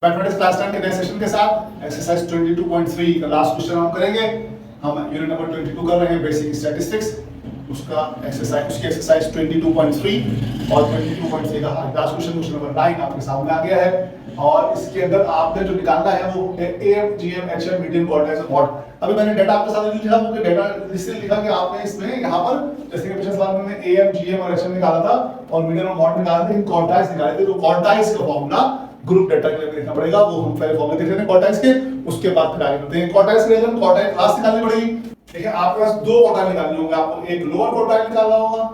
Mathematics class 10 के नए session के साथ एक्सरसाइज 22.3 का लास्ट क्वेश्चन हम करेंगे। हम यूनिट नंबर 22 कर रहे हैं बेसिक स्टैटिस्टिक्स, उसका एक्सरसाइज उसकी एक्सरसाइज 22.3 और 22.3 का लास्ट क्वेश्चन नंबर 9 आपके सामने आ गया है। और इसके अंदर आपने जो निकालना है वो है am GM HM median quartiles और मॉड। अभी मैंने डेटा आपके साथ नहीं लिखा, क्योंकि डेटा इसलिए लिखा कि आपने इसमें यहाँ पर जैसे कि पिछले सवाल में एएम जीएम और एचएम निकाला था और मीडियन और मॉड निकाला था, इन क्वार्टाइल्स निकाले थे। तो क्वार्टाइल्स का फॉर्मूला ग्रुप डेटा के लिए लिखना पड़ेगा, वो हम पहले फॉर्मूला देख लेते हैं क्वार्टाइल्स के, उसके बाद फिर आगे बढ़ते हैं। क्वार्टाइल्स के लिए क्वार्टाइल क्लास निकालनी पड़ेगी। ठीक है, आपके पास दो क्वार्टाइल निकालने होंगे, आपको एक लोअर क्वार्टाइल निकालना होगा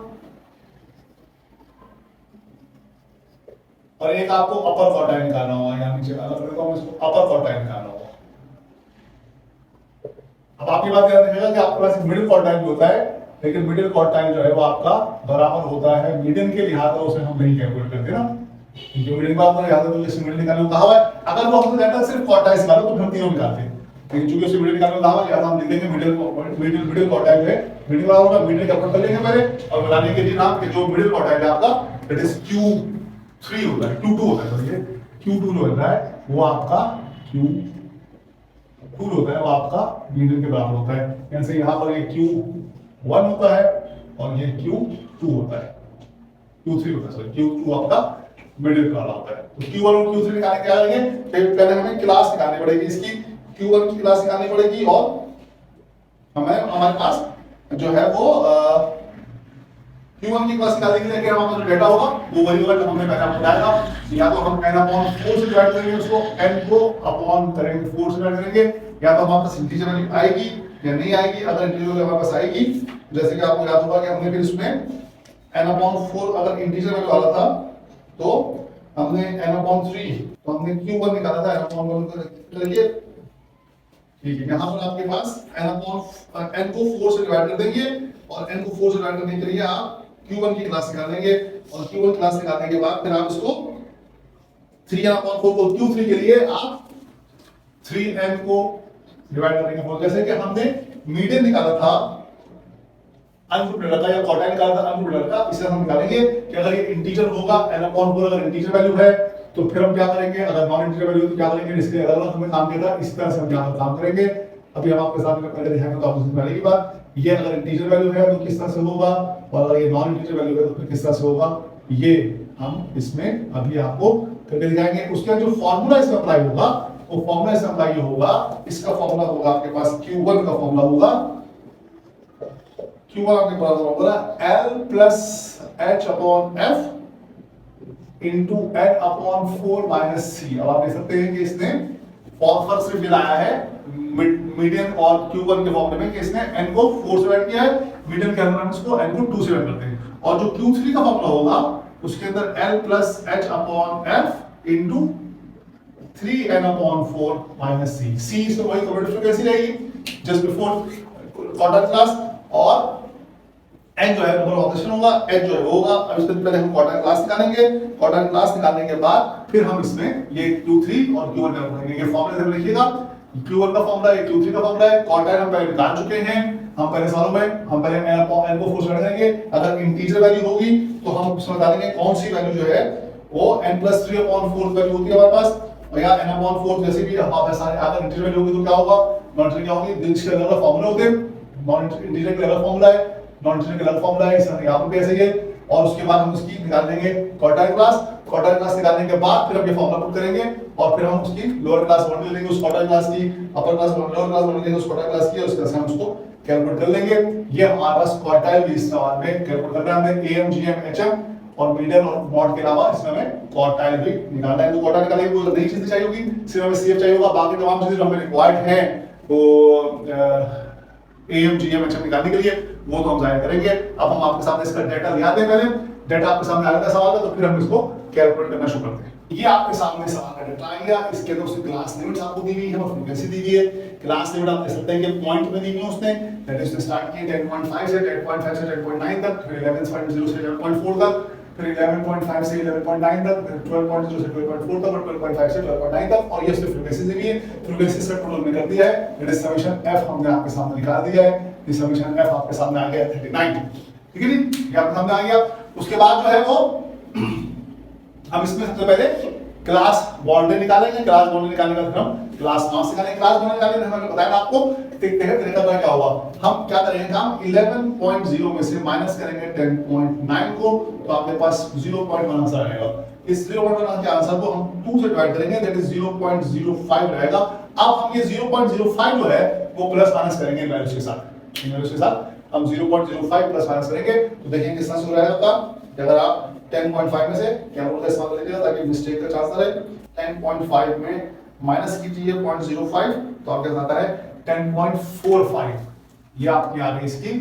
और एक आपको अपर क्वार्टाइल निकालना होगा। यहां नीचे अलग करता हूं, इसको अपर क्वार्टाइल निकालना होगा। अब आपकी बात याद रखिएगा कि आपके पास मिडिल क्वार्टाइल भी होता है, लेकिन मिडिल क्वार्टाइल जो है वो आपका बराबर होता है मीडियन के, लिहाजा उसे हम नहीं कैलकुलेट करते ना। जो मीडियन बात पर याद है, तो जैसे मीडियन निकालने को कहा है, अगर वो हमसे कहता है सिर्फ क्वार्टाइल्स निकालो तो हम तीनों निकालते हैं, लेकिन चूंकि उसे मीडियन निकालने को कहा है, लिहाजा हम लिख देंगे मिडिल क्वार्टाइल है। मिडिल वाला होगा, मिडिल कैलकुलेट कर लेंगे पहले और बताने के लिए नाम कि जो मिडिल क्वार्टाइल है आपका दैट इज Q3 होता है, Q2 होता है, सॉरी Q2 जो होता है वो आपका Q2 होता है, वो आपका मीडियन के बराबर होता है। जैसे यहाँ पर ये Q1 होता है और ये Q2 होता है, Q3 होता है, सॉरी Q2 आपका मिडिल का होता है। तो Q1 और Q3 निकालने क्या करेंगे, पहले हमें क्लास निकालनी पड़ेगी, इसकी Q1 की क्लास निकालनी पड़ेगी और हमारे पास जो है वो Q1 की क्लास निकालने के लिए क्या हमारा जो डेटा होगा वो वही होगा जो हमने पहले आपको बताया था। या तो हम n/4 से डिवाइड करेंगे उसको, n को अपॉन करेंगे 4 से डिवाइड करेंगे, या तो हमारे पास इंटीजर वैल्यू आएगी या नहीं आएगी। अगर इंटीजर वैल्यू हमारे पास आएगी, जैसे कि आपको याद होगा कि हमने फिर इसमें n/4 अगर इंटीजर वैल्यू वाला था तो हमने n/3 तो हमने Q1 निकाला था n/1 करके। ठीक है, यहाँ पर आपके पास n को 4 से डिवाइड कर देंगे और n को 4 से डिवाइड करने के लिए आप Q1 की क्लास निकालेंगे और Q1 क्लास निकालने के बाद फिर आप इसको 3n/4 को Q3 के लिए आप 3n को डिवाइड करेंगे। जैसे कि हमने मीडियन निकाला था अनग्रुप डेटा का या क्वार्टाइल निकाला था अनग्रुप डेटा का, इसे हम निकालेंगे कि अगर ये इंटीजर होगा n/4 अगर इंटीजर वैल्यू है तो फिर हम क्या करेंगे, अगर नॉन इंटीजर वैल्यू तो क्या करेंगे, इसके अलग हमने काम किया था इस तरह से हम यहाँ काम करेंगे। अभी हम आपके साथ में पहले दिखाएंगे तो आपको समझ में आएगी बात। ये अगर इंटीजर वैल्यू है तो किस तरह से होगा और अगर ये नॉन इंटीजर वैल्यू है तो फिर किस तरह से होगा, ये हम इसमें अभी आपको करके दिखाएंगे। उसका जो फॉर्मूला इसमें अप्लाई होगा वो फॉर्मूला इसमें अप्लाई होगा, इसका फॉर्मूला होगा आपके पास Q1 का फॉर्मूला होगा, Q1 आपके पास होगा L plus H/F into n/4 minus C। अब आप देख सकते हैं कि इसने फॉर्मूला सिर्फ ये लाया है मीडियन और Q1 के फॉर्मूले में कि इसने n को 4 से डिवाइड किया है, मीडियन के अंदर हम इसको n को 2 से डिवाइड करते हैं। और जो Q3 का फॉर्मूला होगा उसके अंदर L plus H/F into 3n/4 minus C। C इसमें वही कम्यूटेटिव कैसी रहेगी जस्ट बिफोर क्वार्टर क्लास, और n जो है नंबर ऑफ ऑपरेशन होगा, h जो है वो होगा। अब इसके पहले हम क्वार्टर क्लास निकालेंगे, क्वार्टर क्लास निकालने के बाद फिर हम इसमें ये Q3 और Q1 का करेंगे। ये फॉर्मूला से लिखिएगा, Q1 का फॉर्मूला है, Q3 का फॉर्मूला है। क्वार्टर हम पहले निकाल चुके हैं, हम पहले सवालों में हम पहले n को 4 से डिवाइड करेंगे। अगर इंटीजर वैल्यू होगी तो हम उसमें बता देंगे कौन सी वैल्यू जो है वो n+3/4 वैल्यू होती है हमारे पास, और या n/4 जैसे भी हमारे पास अगर इंटीजर वैल्यू होगी तो क्या होगा, नॉन इंटीजर क्या होगी, इसके अलग फॉर्मूला होते हैं, नॉन इंटीजर के अलग फॉर्मूला है, नॉन इंटीजर का अलग फॉर्मूला है, इसका यहाँ पे ऐसे ही है। और उसके बाद हम उसकी निकाल देंगे क्वार्टाइल क्लास। क्वार्टाइल क्लास निकालने के बाद फिर हम ये फॉर्मूला पुट करेंगे और फिर हम उसकी लोअर क्लास वन ले लेंगे उस क्वार्टाइल क्लास की, upper class one lower class one लेंगे उस क्वार्टाइल क्लास की, और उस तरह से हम उसको कैलकुलेट कर लेंगे। ये हमारे पास क्वार्टाइल भी इस सवाल में कैलकुलेट करना है हमें, एएम जीएम एचएम और मीडियन और मॉड के अलावा इसमें हमें क्वार्टाइल भी निकालना है। तो क्वार्टाइल निकालने की कोई नई चीज चाहिए होगी, सिर्फ हमें सीएफ चाहिए होगा, बाकी तमाम चीजें हमें रिक्वायर्ड है तो एएम जीएम एचएम निकालने के लिए वो तो हम जाहिर करेंगे। अब हम आपके सामने इसका डेटा लिया दें, पहले डेटा आपके सामने आया था सवाल का, तो फिर हम इसको कैलकुलेट करना शुरू करते हैं। ये आपके सामने सवाल का डेटा आ गया, इसके अंदर उसकी क्लास लिमिट्स आपको दी हुई है और फ्रीक्वेंसी दी हुई है। क्लास लिमिट आप देख सकते हैं कि पॉइंट में दी हुई है उसने, दैट इज स्टार्ट किया 10.5 से 10.5 से 10.9 तक, फिर 11.0 से 11.4 तक, फिर 11.5 से 11.9 तक, फिर 12.0 से 12.4 तक और 12.5 से 12.9 तक, और ये सिर्फ फ्रीक्वेंसी दी हुई है। फ्रीक्वेंसी इसका टोटल हमने कर दिया है, दैट इज समेशन f हमने आपके सामने निकाल दिया है। ये समेशन f आपके सामने आ गया 39, ठीक है जी, ये आपके सामने आ गया। उसके बाद जो है वो हम इसमें सबसे पहले क्लास बाउंड्री निकालेंगे, क्लास बाउंड्री निकालने का फिर हम क्लास मार्क्स निकालेंगे। क्लास बाउंड्री निकालने में मैंने बताया आपको देखते हैं तरीका क्या होगा। हम क्या करेंगे काम 11.0 में से माइनस करेंगे 10.9 को, तो आपके पास 0.1 आंसर आएगा। इस 0.1 के आंसर को हम 2 से डिवाइड करेंगे, दैट इज 0.05 रहेगा। अब हम ये 0.05 जो है वो प्लस माइनस करेंगे वैल्यूज के साथ, इन वैल्यूज के साथ हम 0.05 प्लस माइनस करेंगे, तो देखेंगे कितना शुरू रहेगा आपका। अगर आप 10.5 में से कैलकुलेटर का इस्तेमाल कीजिएगा ताकि मिस्टेक का चांस ना रहे। 10.5 में माइनस कीजिए 0.05, तो आपके पास आता है 10.45। ये आपकी आ गई इसकी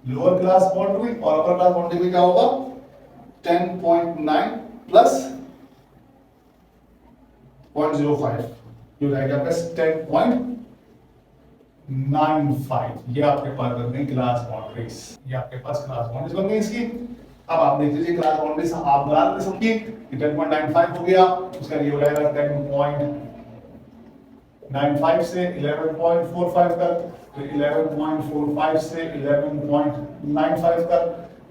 लोअर क्लास बाउंड्री, और अपर क्लास बाउंड्री में क्या होगा 10.9 प्लस 0.05, जो रहेगा आपका 10.95। ये आपके पास बन गई क्लास बाउंड्रीज, ये आपके पास क्लास बाउंड्रीज बन गई इसकी। अब आप देख लीजिए क्लास बाउंड्रीज आप बना लेते सबकी, 10.95 हो गया, उसका ये हो जाएगा 10.95 से 11.45 तक, फिर 11.45 से 11.95 तक,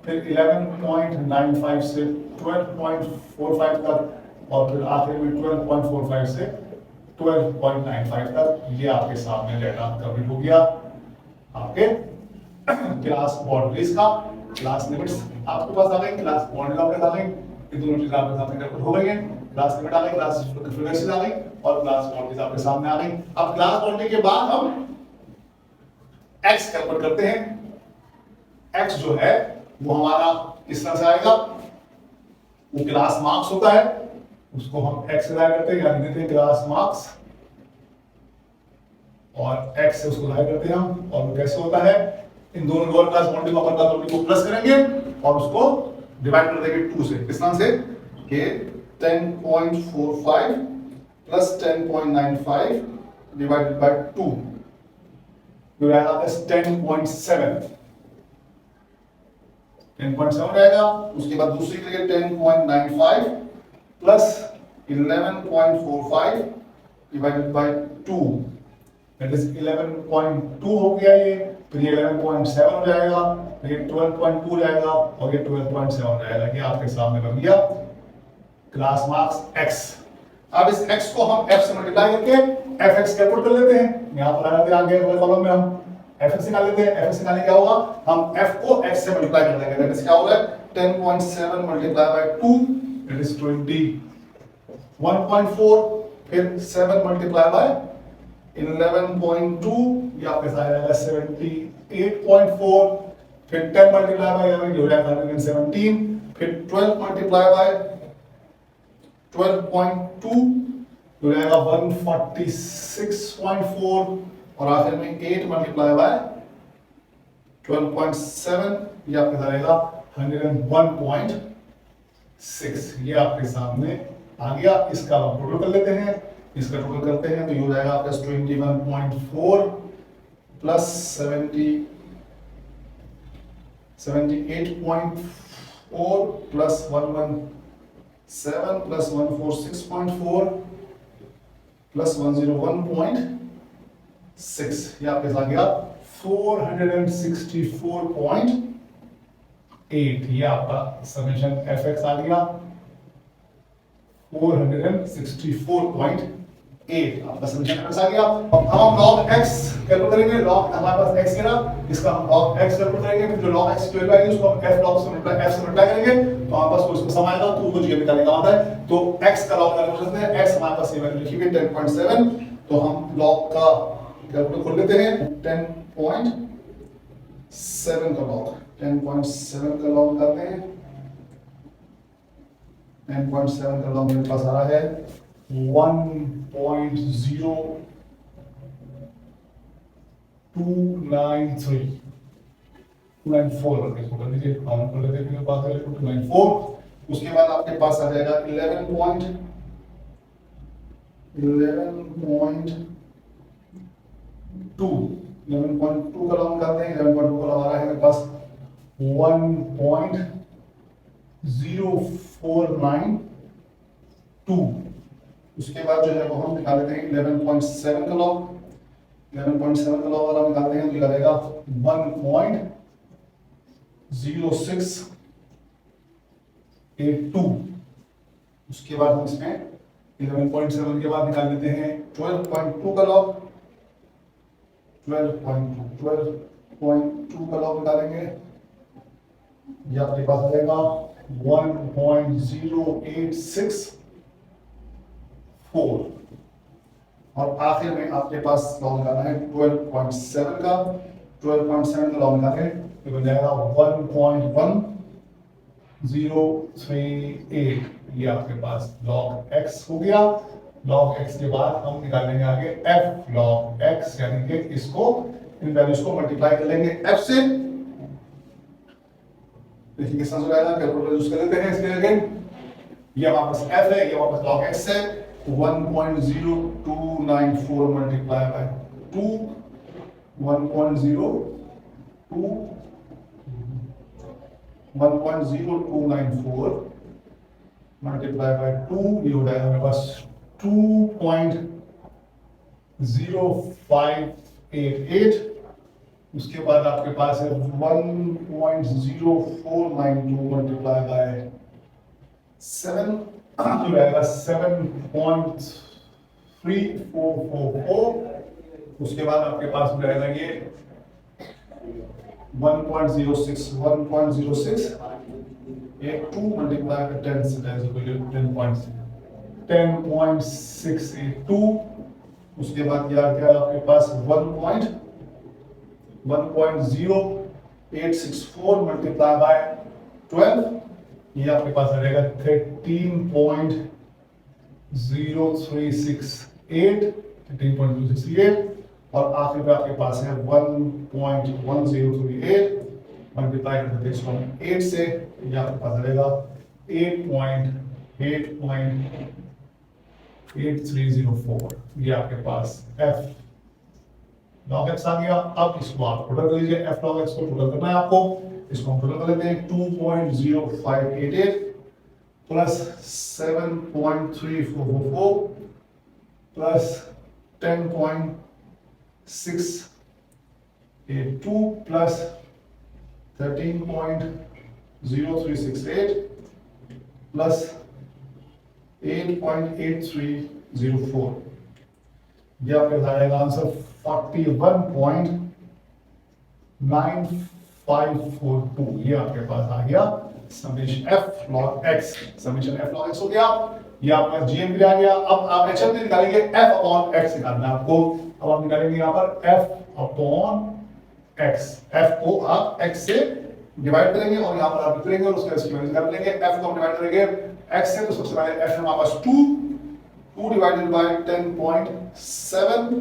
फिर 11.95 से 12.45 तक, और फिर आखिर में 12.45 से 12.95 तक। ये आपके सामने डाटा कंप्लीट हो गया आपके क्लास बाउंड्रीज का। क्लास लिमिट्स आपके पास आ गई, क्लास बाउंड्री आपके पास आ गई, ये दोनों चीजें आपके सामने कैलकुलेट हो गई हैं। क्लास लिमिट आ गई, क्लास फ्रीक्वेंसी आ गई, और क्लास बाउंड्रीज आपके सामने आ गई। अब क्लास बाउंड्री के बाद हम x कैलकुलेट करते हैं। x जो है वो हमारा किस तरह से आएगा, वो क्लास मार्क्स होता है, उसको हम x से डिवाइड करते हैं, यानी देते हैं क्लास मार्क्स, और x से उसको डिवाइड करते हैं हम, और वो कैसे होता है, इन दोनों लोअर क्लास बाउंड्री को अपर क्लास बाउंड्री को प्लस करेंगे और उसको डिवाइड कर देंगे 2 से। किस तरह से कि 10.45 प्लस 10.95 डिवाइडेड बाय 2, जो रहेगा 10.7 रहेगा। उसके बाद दूसरी के लिए 10.95 plus 11.45 divided by 2, that is 11.2 हो गया ये, फिर ये 11.7 हो जाएगा, फिर ये 12.2 जाएगा, और ये 12.7 हो जाएगा। ये आपके सामने बन गया क्लास मार्क्स x। अब इस x को हम f से मल्टीप्लाई करके fx कैलकुलेट कर लेते हैं। यहां पर लगाते आगे अगले कॉलम में हम fx निकाल लेते हैं। fx निकालने क्या होगा, हम f को x से मल्टीप्लाई कर देंगे, दैट इज क्या होगा 10.7 मल्टीप्लाई बाय 2, दैट इज 21.4, फिर 7 मल्टीप्लाई बाय 11.2, ये आपके साथ आएगा 78.4, फिर 10 मल्टीप्लाई बाय 11 हो जाएगा 117, फिर 12 मल्टीप्लाई बाय 12.2 हो जाएगा 146.4, और आखिर में 8 मल्टीप्लाई बाय 12.7, ये आपके साथ आएगा 101.6। ये आपके सामने आ गया। इसका हम टोटल कर लेते हैं, इसका टोटल करते हैं तो ये हो जाएगा आपका 21.4 प्लस 78.4 प्लस 117 प्लस 146.4 प्लस 101.6, ये आपके साथ गया 464.8। ये आपका समेशन fx आ गया 464.8, आपका समेशन fx आ गया। अब हम log x कैलकुलेट करेंगे। log हमारे पास x है ना, इसका हम log x कैलकुलेट करेंगे, फिर जो log x की वैल्यू आएगी उसको हम f log से मल्टीप्लाई करेंगे, तो हमारे पास उसको सम आएगा, तो वो जो निकालने का आता है। तो x का log कैलकुलेट करते हैं। x हमारे पास ये वैल्यू लिखी हुई है 10.7, तो हम log का कैलकुलेट कर लेते हैं। 10.7 का log, 10.7 का log करते हैं। 10.7 का log मेरे पास आ रहा है 1.0293 294 करके इसको कर लीजिए, काउंट कर लेते हैं, मेरे पास है 294। उसके बाद आपके पास आ जाएगा 11.2 का लॉन्ग करते हैं। 11.2 का लॉन्ग आ रहा है मेरे पास 1.0492। उसके बाद जो है वो हम निकाल लेते हैं 11.7 का लॉन्ग। 11.7 का लॉन्ग वाला निकालते हैं तो निकलेगा 1.0682। उसके बाद हम इसमें 11.7 के बाद निकाल लेते हैं 12.2 का लॉग। 12.2 का लॉग निकालेंगे, ये आपके पास आ जाएगा 1.0864 और आखिर में आपके पास लॉग निकालना है 12.7 का। 12.7 का लॉग निकालें तो बन जाएगा 1.1038। ये आपके पास log x हो गया। log x के बाद हम निकालेंगे आगे f log x, यानी कि इसको इन वैल्यूज को मल्टीप्लाई कर लेंगे f से। देखिए किस तरह से आएगा, कैलकुलेटर यूज कर लेते हैं इसके लिए। ये हमारे पास f है, ये हमारे पास log x है। 1.0294 मल्टीप्लाई बाय 2, 1.0294 मल्टीप्लाई बाय 2, ये हो जाएगा हमारे पास 2.0588। उसके बाद आपके पास है 1.0492 मल्टीप्लाई बाय 7, जो रहेगा 7.3444। उसके बाद आपके पास रहेगा ये 1.06, ये 2 मल्टीप्लाई बाय 10 से 10.682। उसके बाद ये आ गया आपके पास 1.0864 मल्टीप्लाई बाय 12, ये आपके पास आ जाएगा 13.0268 और आखिर में आपके पास है 1.1038 मल्टीप्लाई कर देते हैं इसको 8 से, ये आपके पास रहेगा 8.8304। ये आपके पास f log x आ गया। अब इसको आप टोटल कर लीजिए, f log x को टोटल करना है आपको। इसको हम टोटल कर लेते हैं 2.0588 प्लस 7.3444 प्लस 10.682 प्लस 13.0368 प्लस 8.8304। ये आपके आएगा आंसर 41.9542। ये आपके पास आ गया summation f log x, summation f log x हो गया। ये आपका GM आ गया। अब आप HM निकालेंगे, f upon x निकालना है आपको। अब आप निकालेंगे यहाँ पर f upon x, f को आप x से डिवाइड करेंगे और यहाँ पर आप लिखेंगे और उसका स्क्वायर निकाल लेंगे। f को हम डिवाइड करेंगे x से, तो सबसे पहले f हमारे पास 2 डिवाइडेड बाय 10.7,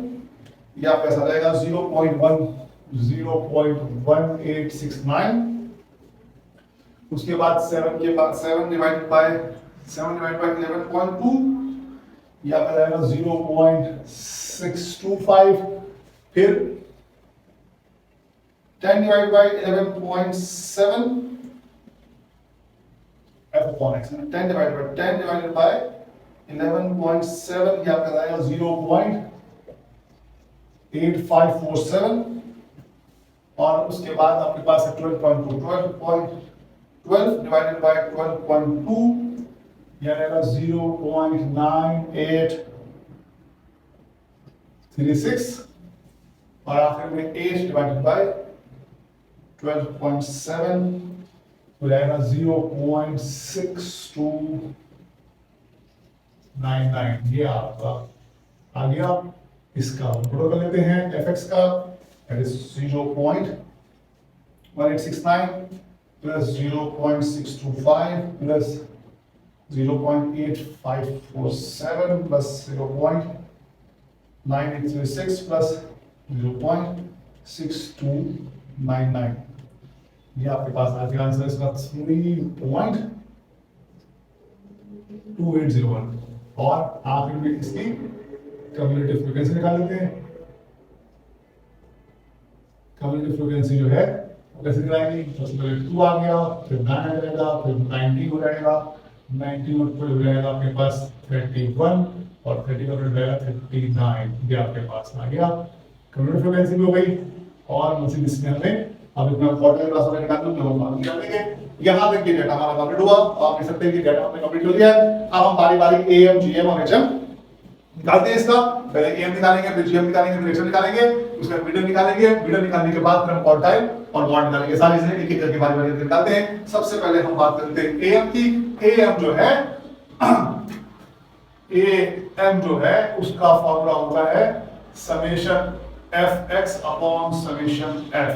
ये आपका ऐसा रहेगा 0.1869। उसके बाद 7 के बाद 7 डिवाइडेड बाय 11.2, ये आपका रहेगा 0.625। फिर 10 divided by 11.7 f upon x, 10 divided by 11.7, ये आपका आएगा 0.8547 और उसके बाद आपके पास है 12 divided by 12.2, ये रहेगा 0.9836 और आखिर में 8 divided by 12.7 हो जाएगा 0.6299। ये आपका आ गया। इसका टोटल कर लेते हैं fx का, that is 0.1869 plus 0.625 plus 0.8547 plus 0.9836 plus 0.6299। ये आपके पास आज का आंसर इसका 3.2801 और आखिर में इसकी कम्युलेटिव फ्रीक्वेंसी निकाल लेते हैं। कम्युलेटिव फ्रीक्वेंसी जो है कैसे निकालेंगे, सबसे पहले 2 आ गया, फिर 9 आ जाएगा, फिर 90 हो जाएगा, 90 और फिर हो जाएगा आपके पास 31 और 30 और फिर हो जाएगा 39। ये आपके पास आ गया, कम्युलेटिव फ्रीक्वेंसी भी हो गई। और मुझे इसमें हमें अब इतना क्वार्टर क्लास वाला निकालना है, हम निकालेंगे। यहां तक ये डेटा हमारा कंप्लीट हुआ। आप देख सकते हैं कि डेटा हमने कंप्लीट कर लिया है। अब हम बारी बारी एएम जीएम और एचएम निकालते हैं। इसका पहले एएम निकालेंगे, फिर जीएम निकालेंगे, फिर एचएम निकालेंगे, उसके बाद मीडियन निकालेंगे, मीडियन निकालने के बाद फिर हम क्वार्टाइल और मॉड निकालेंगे। सारी चीजें एक एक करके बारी बारी निकालते हैं। सबसे पहले हम बात करते हैं एएम की। एएम जो है एएम जो है उसका फॉर्मूला होता है summation fx upon summation f।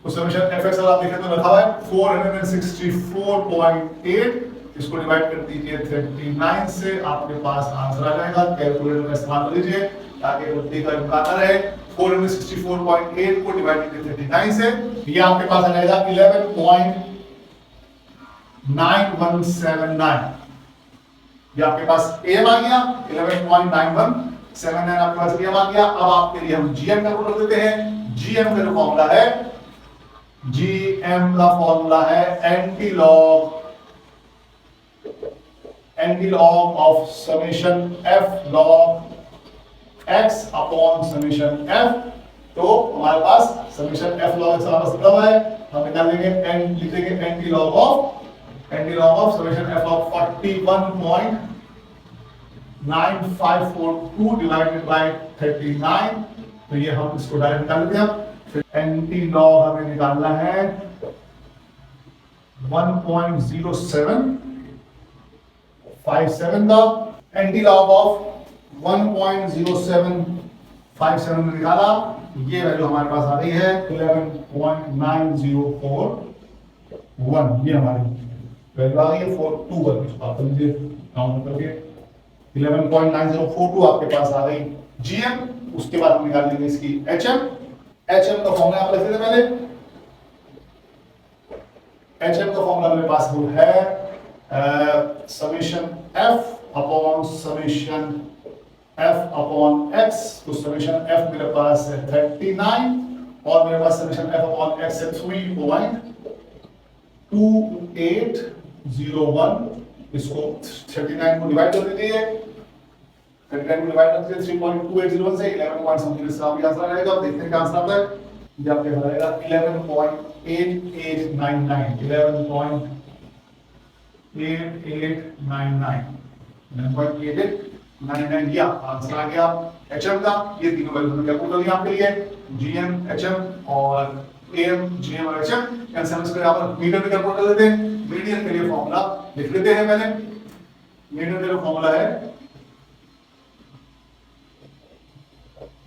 तो समेशन fx अगर आप देखें तो लिखा हुआ है 464.8, इसको डिवाइड कर दीजिए 39 से, आपके पास आंसर आ जाएगा। कैलकुलेटर का इस्तेमाल कर लीजिए ताकि गलती का इम्कान न रहे। 464.8 को डिवाइड कीजिए 39 से, ये आपके पास आ जाएगा 11.9179। ये आपके पास एम आ गया 11.9179 आपके पास एम आ गया। अब आपके लिए हम जीएम कैलकुलेट कर देते हैं। जीएम का जो फॉर्मूला है, जीएम का फॉर्मूला है anti log of summation F log x upon summation F. तो हमारे पास समेशन एफ लॉग एक्स हमारे पास लिखा हुआ है, हम निकालेंगे लिखेंगे anti log of summation F log 41.9542 divided by 39। तो ये हम इसको डायरेक्ट निकाल लेते हैं। एंटी लॉग हमें निकालना है 1.0757 का। एंटी लॉग ऑफ 1.0757 में निकाला, ये वैल्यू हमारे पास आ रही है 11.9041। ये हमारी वैल्यू आ गई है 421। इसको आप लीजिए काउंट करके 11.9042 आपके पास आ गई जीएम। उसके बाद हम निकाल लेंगे इसकी एचएम। एचएम का फॉर्मूला आप लिख देते पहले। एचएम का फॉर्मूला मेरे पास वो है summation F upon summation F upon x. तो समेशन एफ मेरे पास है 39 और मेरे पास समेशन एफ अपॉन एक्स है 3.2801। इसको 39 को डिवाइड कर दीजिए, 39 को डिवाइड कर दीजिए 3.2801 से 11 पॉइंट समथिंग इसका भी आंसर आएगा। अब देखते हैं क्या आंसर आता है। ये आपके आ जाएगा 11.8899 11.8899 ये आपका आंसर आ गया एचएम का। ये तीनों वैल्यू हमने कैलकुलेट कर लिया आपके लिए, जीएम, एचएम और एएम, जीएम और एचएम। कैसे हम इसको यहां पर मीडियन में कैलकुलेट कर लेते हैं। मीडियन के लिए फॉर्मूला लिख लेते हैं पहले। मीडियन का जो फॉर्मूला है,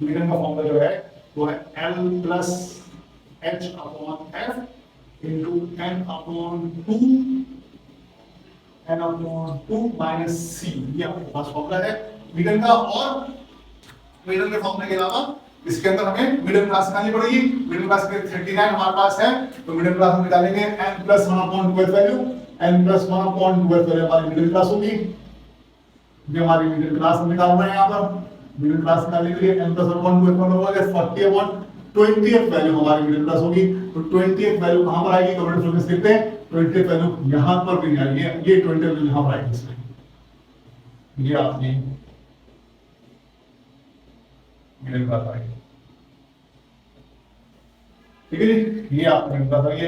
मीडियन का फॉर्मूला जो है वो है L plus H upon F into N upon 2 minus C। ये आपके पास फॉर्मूला है मीडियन का। और मीडियन के फॉर्मूले के अलावा इसके अंदर हमें मिडिल क्लास निकालनी पड़ेगी। मिडिल क्लास के 39 हमारे पास है, तो मिडिल क्लास हम निकालेंगे n plus 1/12 value. n plus 1/12 value हमारी मिडिल क्लास होगी। ये हमारी मिडिल क्लास हम निकाल रहे हैं यहाँ पर। मिडिल क्लास निकालने के लिए n प्लस 1/12 होगा 40/20th वैल्यू हमारी मिडिल क्लास होगी। तो 20th वैल्यू कहां पर आएगी, कमेंट में लिखते हैं। 20th वैल्यू यहां पर भी नहीं आएगी, ये 20th वैल्यू यहां पर आएगी। ये आपकी मिडिल क्लास आएगी, ठीक है जी। ये आपका मिडिल क्लास आ गया।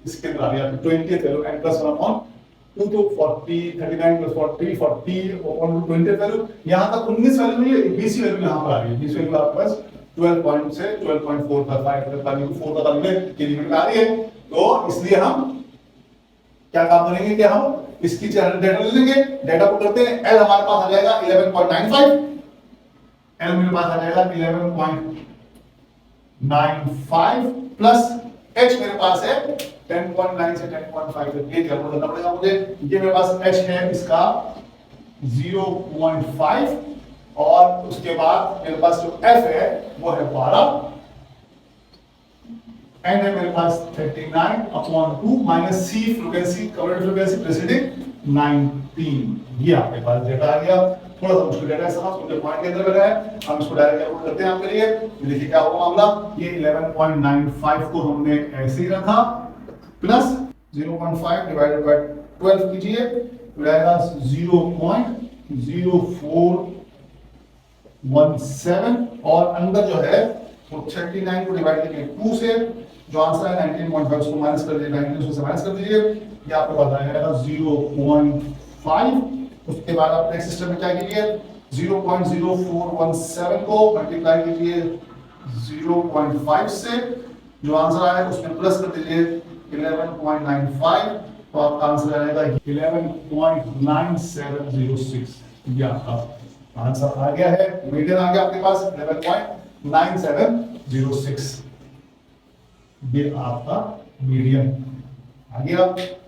इसके अंदर आ गया 20th वैल्यू n प्लस 1/2 तो 40 39 प्लस 40 20th वैल्यू। यहां तक 19 वैल्यू नहीं है, 20 वैल्यू यहां पर आ रही है। 20 वैल्यू आपके पास 12 पॉइंट से 12.4 तक 5 तक वैल्यू 4 तक वैल्यू की लिमिट आ रही है। तो इसलिए हम क्या काम करेंगे कि हम इसकी डेटा ले लेंगे। डेटा को करते हैं। L हमारे पास आ जाएगा 11.95। L मेरे पास आ जाएगा 11.95 प्लस H मेरे पास है 10.9 से 10.5 तक। ये कैलकुलेट करना पड़ेगा मुझे। ये मेरे पास H है इसका 0.5 और उसके बाद मेरे पास जो F है वो है 12। N है मेरे पास 39/2 minus C frequency, coverage frequency presiding 19। ये आपके पास डेटा आ गया। थोड़ा सा मुश्किल डेटा है, समझ मुझे पॉइंट के अंदर बैठा है। हम इसको डायरेक्ट कैलकुलेट करते हैं आपके लिए। देखिए क्या होगा मामला। ये 11.95 को हमने ऐसे ही रखा प्लस 0.5 डिवाइडेड बाय 12 कीजिए, तो आएगा 0.0417 और अंदर जो है तो 39 को डिवाइड करिए 2 से, जो आंसर है 19.5 उसको माइनस कर दीजिए, 19 से माइनस कर दीजिए, ये आपको पता है 0.5। उसके बाद आप नेक्स्ट सिस्टम में क्या कीजिए, 0.0417 को मल्टीप्लाई कीजिए 0.5 से, जो आंसर आया उसमें प्लस कर दीजिए 11.95, तो आपका आंसर आएगा 11.9706। ये आपका आंसर आ गया है, मीडियन आ गया आपके पास 11.9706। ये आपका मीडियन आ गया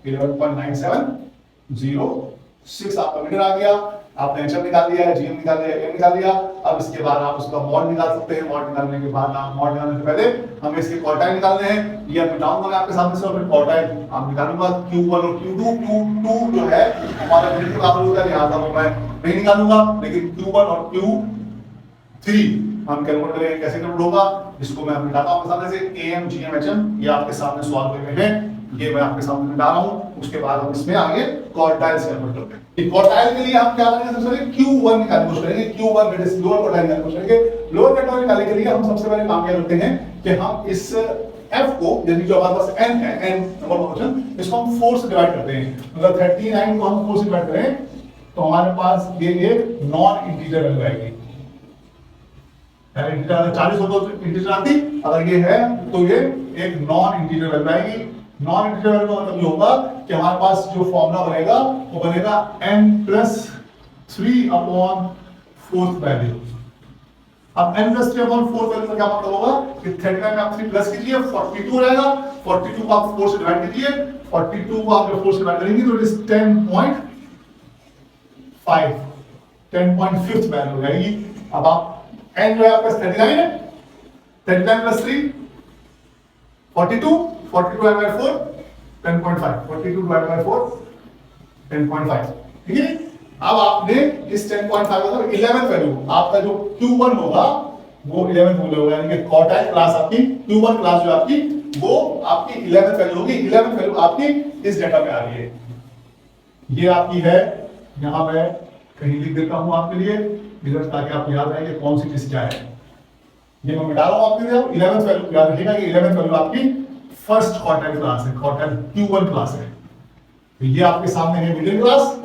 11.9706 आपका मीडियन आ गया। आपने एचएम निकाल लिया है, जीएम निकाल लिया, एम निकाल लिया। अब इसके बाद आप उसका मॉड निकाल सकते हैं। मॉड निकालने के बाद आप मॉड निकालने से पहले हमें इसके क्वार्टाइल निकालने हैं। ये मैं डाउन मैं आपके सामने से और फिर क्वार्टाइल आप निकालूंगा Q1 और Q2। Q2 जो है हमारा मिडिल का होगा, लिहाजा वो मैं नहीं निकालूंगा, लेकिन Q1 और Q3 हम कैलकुलेट करेंगे कैसे कैलकुलेट होगा, इसको मैं मिटाता हूं आपके सामने से। AM GM HM ये आपके सामने सॉल्व हुए हैं, ये मैं आपके सामने मिटा रहा हूं। उसके बाद हम इसमें आगे क्वार्टाइल्स कैलकुलेट करते हैं। क्वार्टाइल के लिए हम क्या करेंगे, सबसे पहले Q1 निकालने की कोशिश करेंगे। Q1 that is lower quartile निकालने की कोशिश करेंगे। लोअर क्वार्टाइल निकालने के लिए हम सबसे पहले काम क्या करते हैं कि हम इस f को, यानी जो हमारे पास n है, n नंबर ऑफ फंक्शन, इसको हम 4 से डिवाइड करते हैं। मतलब 39 को हम 4 से डिवाइड करें तो हमारे पास ये एक नॉन इंटीजर वैल्यू आएगी। इंटीजर 40 हो तो इंटीजर आती, अगर ये है तो ये एक नॉन इंटीजर वैल्यू आएगी। नॉन इंटीजर वैल्यू का मतलब ये होगा कि हमारे पास जो फॉर्मूला बनेगा वो बनेगा n+3/4th वैल्यू। अब n+3/4th वैल्यू का क्या मतलब होगा कि 39 में आप 3 प्लस कीजिए 42 रहेगा। 42 को आप 4 से डिवाइड कीजिए, 42 को आप 4 से डिवाइड करेंगे तो इट इज 10.5 10.5th वैल्यू हो जाएगी। अब आप n जो है आपका 39 है, 39 + 3 42, 42 divided by 4 10.5, 42 divided by 4 10.5, ठीक है। अब आपने इस 10.5 मतलब 11th वैल्यू, आपका जो Q1 होगा वो 11th वैल्यू होगा, यानी कि क्वार्टाइल क्लास आपकी Q1 क्लास जो आपकी वो आपकी 11th वैल्यू होगी। 11th वैल्यू आपकी इस डेटा में आ रही है, ये आपकी है। यहां मैं कहीं लिख देता हूं आपके लिए इधर, ताकि आपको याद रहे कि कौन सी चीज क्या है। ये मैं मिटा रहा हूं आपके लिए। 11th वैल्यू याद रखिएगा कि 11th वैल्यू आपकी फर्स्ट क्वार्टाइल क्लास है, क्वार्टाइल Q1 क्लास है। तो ये आपके सामने है मिडिल क्लास,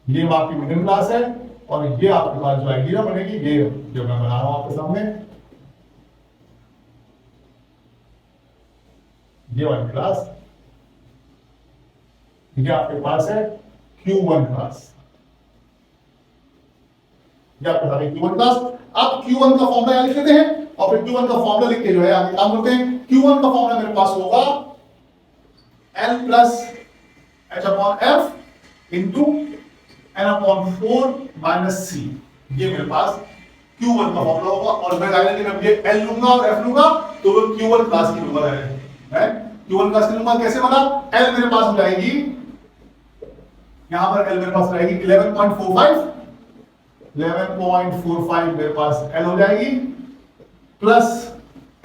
ये आपकी मिडिल क्लास है, और ये आपके पास जो आइडिया बनेगी ये जो मैं बना रहा हूं आपके सामने, ये वाली क्लास, ये आपके पास है Q1 क्लास। ये आपके सामने Q1 क्लास। अब Q1 का फॉर्मूला यहां लिख लेते हैं और फिर Q1 का फॉर्मूला लिख के जो है आगे काम करते हैं। Q1 का फॉर्मूला मेरे पास होगा L+H/F इंटू n/4 - c। ये मेरे पास Q1 का फॉर्मूला होगा, और मैं डायरेक्टली मैं ये L लूंगा और F लूंगा तो वो Q1 क्लास की नंबर है। मैं Q1 क्लास की नंबर कैसे बना, L मेरे पास हो जाएगी, यहां पर L मेरे पास रहेगी 11.45 मेरे पास L हो जाएगी, प्लस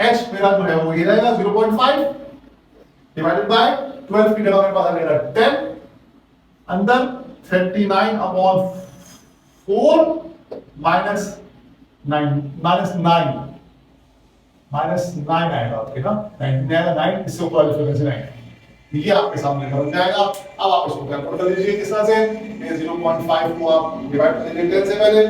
H मेरा जो है वो ये रहेगा 0.5 डिवाइडेड बाय 12 की जगह मेरे पास आ जाएगा 10, अंदर 39/4 -9 आएगा आपके ना, 9 इससे ऊपर फ्रीक्वेंसी 9, ये आपके सामने बन जाएगा। अब आप इसको कैलकुलेट कर लीजिए किस तरह से। ये 0.5 को आप डिवाइड कर लीजिए 10 से पहले।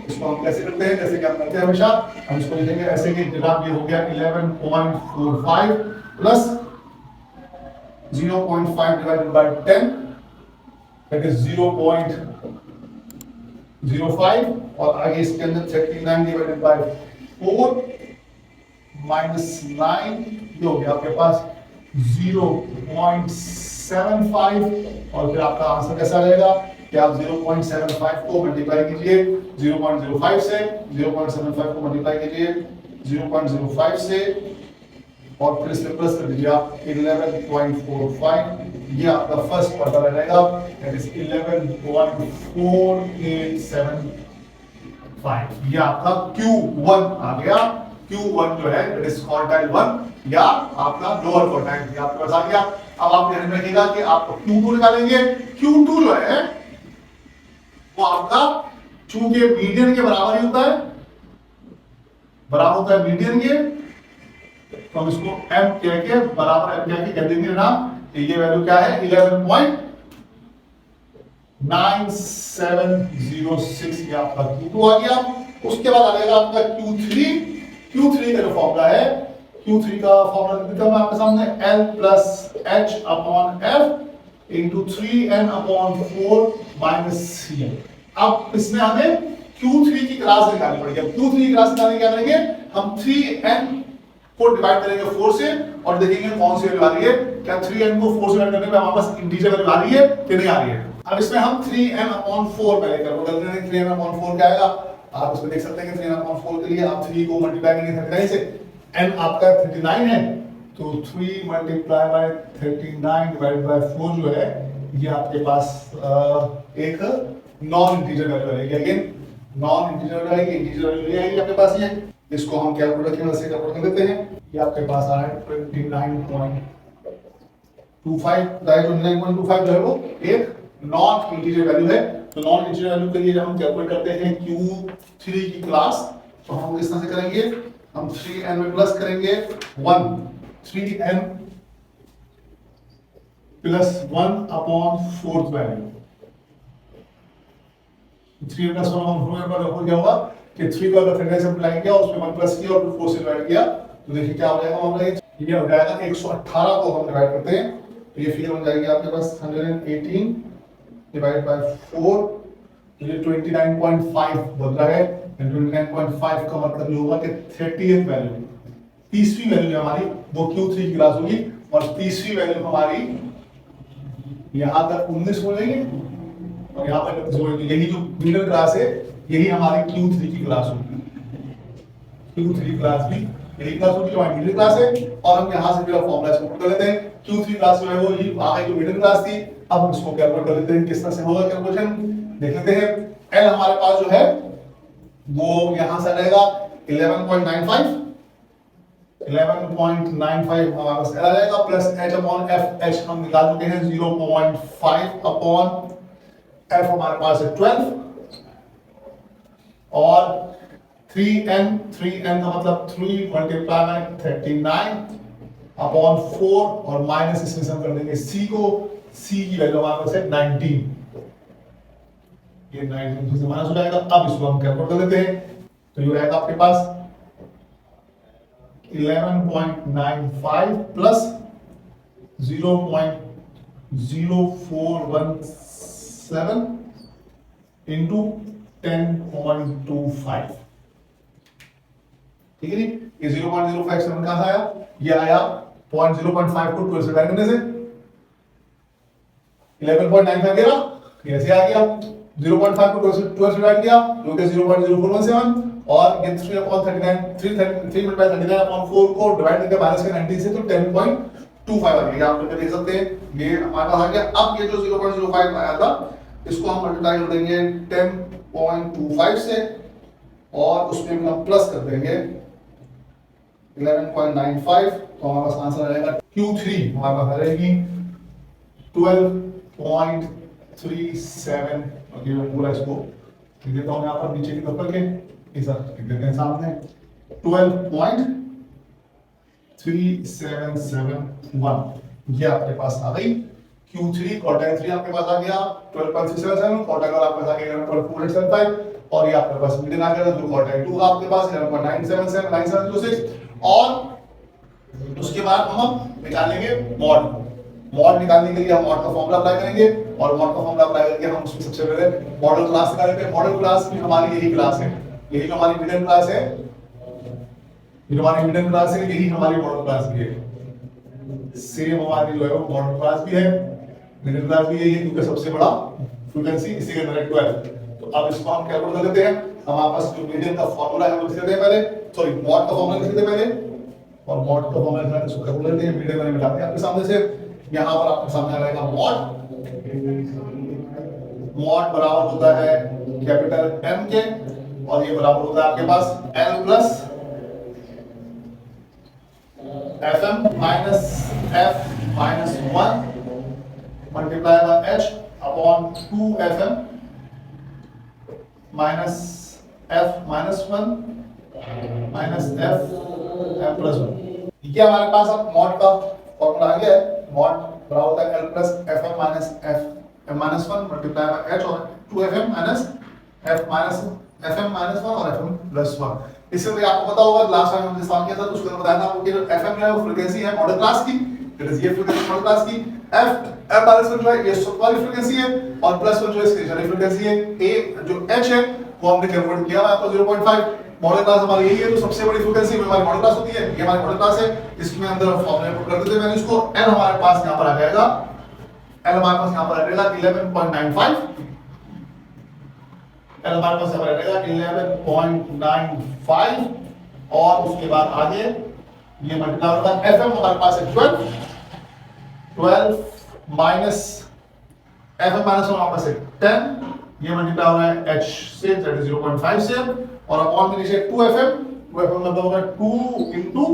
इसको हम कैसे करते हैं, जैसे कि हम करते हैं हमेशा, हम इसको लिखेंगे ऐसे कि जनाब ये हो गया 11.45 plus 0.5 divided by 10 that is 0.05, और आगे इसके अंदर 39 डिवाइडेड बाय 4 -9, ये हो गया आपके पास 0.75, और फिर आपका आंसर कैसा रहेगा कि आप 0.75 को मल्टीप्लाई कीजिए 0.05 से, 0.75 को मल्टीप्लाई कीजिए 0.05 से, और फिर इसमें प्लस कर दीजिए आप 11.45, ये आपका फर्स्ट क्वार्टर रहेगा, दैट इज 11.4875। ये आपका Q1 आ गया। Q1 जो है दैट इज क्वार्टाइल 1 या आपका लोअर क्वार्टाइल, ये आपके पास आ गया। अब आप ध्यान रखिएगा कि आप Q2 निकालेंगे। Q2 जो है वो आपका चूंकि मीडियन के बराबर ही होता है, बराबर होता है मीडियन के, तो हम इसको m कह के बराबर m कह के कह देंगे ना, ये वैल्यू क्या है 11.9706, ये आपका Q2 आ गया। उसके बाद आ जाएगा आपका Q3 का जो फॉर्मूला है, Q3 का फॉर्मूला लिखता हूं मैं आपके सामने, L plus H upon F into 3n/4 minus Cn। अब इसमें हमें Q3 की क्लास निकालनी पड़ेगी। Q3 की क्लास निकालने क्या करेंगे, हम 3n को डिवाइड करेंगे 4 से और देखेंगे कौन सी वैल्यू आ रही है, क्या 3n को 4 से डिवाइड करने पे हमारे पास इंटीजर वैल्यू आ रही है कि नहीं आ रही है। अब इसमें हम 3n/4 पहले कैलकुलेट करेंगे। 3n/4 क्या आएगा, आप इसमें देख सकते हैं कि 3n/4 के लिए आप 3 को मल्टीप्लाई करेंगे 39 से, n आपका 39 है, तो 3 मल्टीप्लाई बाय 39 डिवाइड बाय 4 जो है ये आपके पास एक नॉन इंटीजर वैल्यू आएगी। अगेन नॉन इंटीजर वैल्यू आएगी, इंटीजर वैल्यू नहीं आएगी आपके पास। ये इसको हम कैलकुलेटर की मदद से कैलकुलेट कर लेते हैं। ये आपके पास आ रहा है 29.25, राइट। 29.25 जो है वो एक नॉन इंटीजर वैल्यू है। तो नॉन इंटीजर वैल्यू के लिए जब हम कैलकुलेट करते हैं Q3 की क्लास, तो हम इस तरह से करेंगे, हम 3n में प्लस करेंगे 1, 3n plus 1 upon 4th value. 3n plus 1 upon 4 पर क्या होगा कि 3 को अगर 39 से मल्टीप्लाई किया और उसमें 1 प्लस किया और फिर 4 से डिवाइड किया, तो देखिए क्या हो जाएगा मामला। ये हो जाएगा 118 को हम डिवाइड करते हैं तो ये फिगर बन जाएगी आपके पास 118 डिवाइड बाय 4, तो ये 29.5 बन रहा है। 29.5 का मतलब ये होगा कि 30th वैल्यू, तीसरी वैल्यू हमारी वो Q3 की क्लास होगी और तीसरी वैल्यू हमारी यहां तक 19 हो जाएगी और यहां पर 31 हो जाएगी। यही जो मिडिल क्लास है यही हमारी Q3 की क्लास होगी। Q3 क्लास भी यही क्लास होगी जो हमारी मिडिल क्लास है और हम यहां से फिर फॉर्मूला इसको पुट कर लेते हैं। Q3 क्लास जो है वो ये आगे जो मिडिल क्लास थी, अब हम इसको कैलकुलेट कर लेते हैं किस तरह से होगा कैलकुलेशन देख लेते हैं। L हमारे पास जो है वो यहां से रहेगा 11.95 हमारे पास L आ जाएगा plus H upon F। H हम निकाल चुके हैं 0.5 अपॉन F हमारे पास है 12 और 3n का मतलब 3 मल्टीप्लाई बाय 39 अपॉन 4 और माइनस इसमें से हम कर देंगे C को, C की वैल्यू हमारे पास है 19, ये 19 से माइनस हो जाएगा। अब इसको हम कैलकुलेट कर लेते हैं तो ये रहेगा आपके पास 11.95 प्लस 0.0417 इंटू 10.25, ठीक है जी। ये 0.057 कहां से आया, ये आया 0.05 को 12 से डिवाइड करने से 11.95 गिरा, ये ऐसे आ गया। 0.5 को 12 से डिवाइड किया जो कि 0.0417 और ये 3 मल्टीप्लाई 39/4 को डिवाइड करके माइनस के 19 से तो 10.25 आ गया। आप लोग देख सकते हैं ये हमारे पास आ गया। अब ये जो 0.05 आया था इसको हम मल्टीप्लाई कर देंगे 10.25 से और उसमें हम प्लस कर देंगे 11.95, तो हमारे पास आंसर आ जाएगा Q3 हमारे पास आ जाएगी 12.37। ओके मैं पूरा इसको लिख देता हूं यहां पर नीचे की तरफ करके, ऐसा लिख देते हैं सामने 12.3771 ये आपके पास आ गई Q3। क्वार्टाइल 3 आपके पास आ गया 12.377, क्वार्टाइल आपके पास आ गया 12.475 और ये आपके पास मीडियन आ गया जो क्वार्टाइल 2 आपके पास 11.9779706 और उसके बाद हम निकालेंगे मॉड। मॉड निकालने के लिए हम मॉड का फॉर्मूला अप्लाई करेंगे और मॉड का फॉर्मूला अप्लाई करके हम उसमें सबसे पहले मॉडल क्लास निकालेंगे। मॉडल क्लास भी हमारी यही क्लास है, यही जो हमारी मिडिल क्लास है, ये जो हमारी मिडिल क्लास है यही हमारी मॉडल क्लास भी है। सेम हमारी जो है वो मॉडल क्लास भी है, मिडिल क्लास भी यही है क्योंकि सबसे बड़ा फ्रीक्वेंसी इसी के अंदर है 12। तो अब इसको हम कैलकुलेट कर लेते हैं। हमारे पास जो मीडियन का फॉर्मूला है वो लिख देते हैं पहले, सॉरी मॉड का फॉर्मूला लिख देते हैं पहले और मॉड का फॉर्मूला लिखना है इसको कैलकुलेट करते हैं। मीडियन मैंने मिलाते हैं आपके सामने से, यहां पर आपके सामने आ जाएगा मॉड बराबर होता है कैपिटल M के और ये बराबर होता है आपके पास L plus FM minus F minus 1 multiply bye H upon 2FM minus F minus 1 minus F F plus 1। ये हमारे पास अब मॉड का फॉर्मूला आ गया है। मॉड बराबर होता है L plus F M minus F M minus 1 multiply by H और 2fm minus F minus F M minus 1 और एफ एम प्लस 1। इससे तो आपको पता होगा लास्ट टाइम हमने इस्तेमाल किया था तो उसके अंदर बताया था आपको कि एफ एम जो है वो फ्रीक्वेंसी है मॉडल क्लास की, दैट इज ये फ्रीक्वेंसी मॉडल क्लास की। एफ एम माइनस 1 जो है ये सब वाली फ्रीक्वेंसी है और प्लस 1 जो है इसकी जनरल फ्रीक्वेंसी है। ए जो एच है वो हमने कैलकुलेट किया है आपको 0.5। मॉडल क्लास हमारी यही है तो सबसे बड़ी फ्रीक्वेंसी हमारी मॉडल क्लास होती है। ये हमारी मॉडल क्लास है, इसमें अंदर फॉर्मूला पुट कर देते हैं वैल्यूज को। एल हमारे पास यहां पर आ जाएगा, एल हमारे पास यहां पर आ जाएगा 11.95, एल हमारे पास यहां पर आ जाएगा 11.95 और उसके बाद आगे ये मल्टीप्लाई होगा एफएम हमारे पास है 12 माइनस एफएम माइनस हमारे पास है 10, ये मल्टीप्लाई हो रहा है एच से दैट इज 0.5 से और अपॉन में नीचे 2fm मतलब होगा 2 into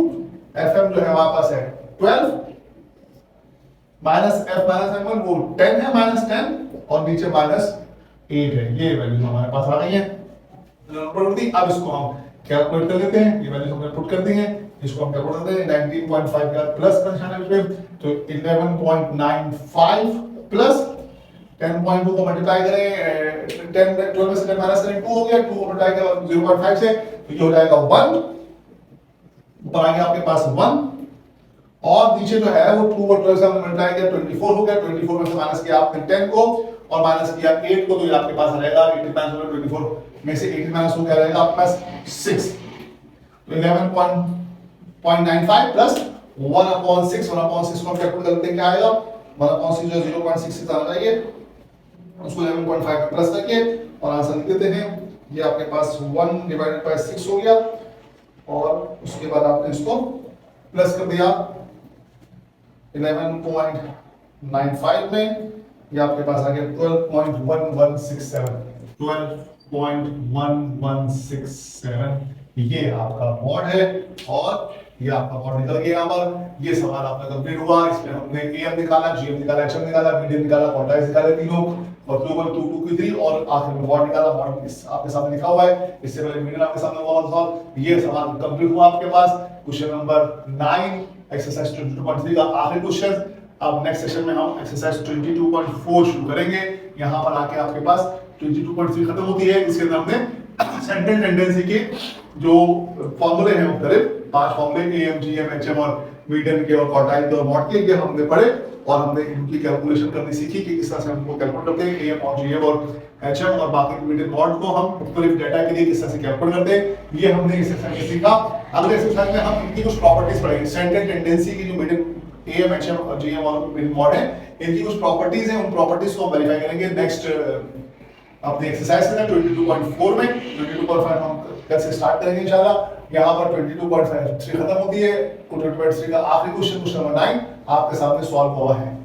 fm जो है हमारे पास है 12 माइनस f माइनस m1 वो 10 है माइनस 10 और नीचे माइनस 8 है। ये वैल्यूज हमारे पास आ गई है प्रॉपर्टी। अब इसको हम कैलकुलेट कर लेते हैं। ये वैल्यूज हमने पुट कर दी हैं, इसको हम कैलकुलेट करते हैं। 19.5 का प्लस का निशान है इसमें तो 11.95 प्लस 10.2 को मल्टीप्लाई करें 10 12 में से 10 माइनस करें 2 हो गया, 2 मल्टीप्लाई करें 0.5 से तो ये हो जाएगा 1, ऊपर आ गया आपके पास 1 और नीचे जो है वो 2 और 12 से हमने मल्टीप्लाई किया 24 हो गया। 24 में से माइनस किया आपने 10 को और माइनस किया 8 को तो ये आपके पास रहेगा 18 माइनस 24 में से 18 माइनस हो गया रहेगा आपके पास 6 तो 11.95 प्लस 1/6 1/6 को कैलकुलेट करते हैं क्या आएगा 1/6 जो 0.6 से आ जाएगा उसको 11.5 में प्लस करके और आंसर लिख देते हैं। ये आपके पास 1 डिवाइडेड बाय 6 हो गया और उसके बाद आपने इसको प्लस कर दिया 11.95 में, ये आपके पास आ गया 12.1167 12.1167। ये आपका मॉड है और ये आपका मॉड निकल गया। यहाँ पर ये सवाल आपका कंप्लीट हुआ। इसमें हमने एम निकाला, जीएम निकाला, एचएम निकाला, मीडियन निकाला, क्वांटाइज निकाले तीनों और ग्लोबल 2 2 की 3 और आखिर में मॉड निकाला। मॉड आपके सामने लिखा हुआ है, इससे पहले मीडियन आपके सामने हुआ सवाल। ये सवाल कंप्लीट हुआ आपके पास। क्वेश्चन नंबर 9 एक्सरसाइज 22.3 का आखिरी क्वेश्चन। अब नेक्स्ट सेशन में हम एक्सरसाइज 22.4 शुरू करेंगे। यहाँ पर आके आपके पास 22.3 खत्म होती है। इसके अंदर हमने सेंट्रल टेंडेंसी के जो फॉर्मूले हैं मुख्तलिफ 5 फॉर्मूले एएम जीएम एचएम और मीडियन के और क्वार्टाइल के और मॉड के, ये हमने पढ़े और हमने इनकी कैलकुलेशन करनी सीखी कि किस तरह से हमको कैलकुलेट करते हैं एएम और जीएम और एचएम और बाकी मीडियन मॉड को हम मुख्तलिफ डेटा के लिए किस तरह से कैलकुलेट करते हैं। ये हमने इस सेक्शन में सीखा। अगले एक्सरसाइज में हम इनकी कुछ प्रॉपर्टीज पढ़ेंगे। सेंट्रल टेंडेंसी की जो मीडियन एएम एचएम और जीएम और मीडियन मॉड है इनकी कुछ प्रॉपर्टीज हैं, उन प्रॉपर्टीज को हम वेरीफाई करेंगे नेक्स्ट अपने एक्सरसाइज में 22.4 में। 22.5 हम कल से स्टार्ट करेंगे इंशाल्लाह। यहाँ पर 22.53 खत्म होती है। 22.3 का आखिरी क्वेश्चन नंबर 9 आपके सामने सॉल्व हुआ है।